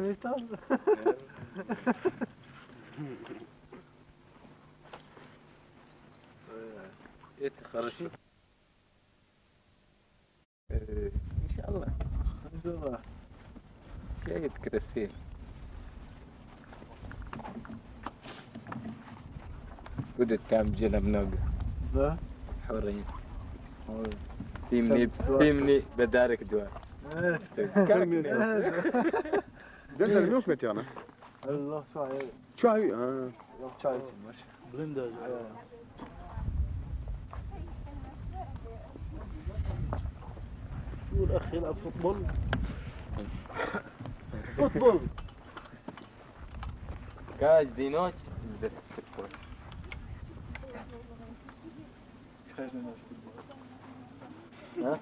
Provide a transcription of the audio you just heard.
يستاهل. خرجت ان شاء الله ان شاء الله شاهد كرسيل قدت كام جيلة منوقع ذا حورين تيمني بدارك دوار جنت الميوس متيانا الله شاي شاي شاي ماشي بلندر والأخ يلعب فوتبول فوتبول каждый ночь بس فوتبول каждый ночь футбол ها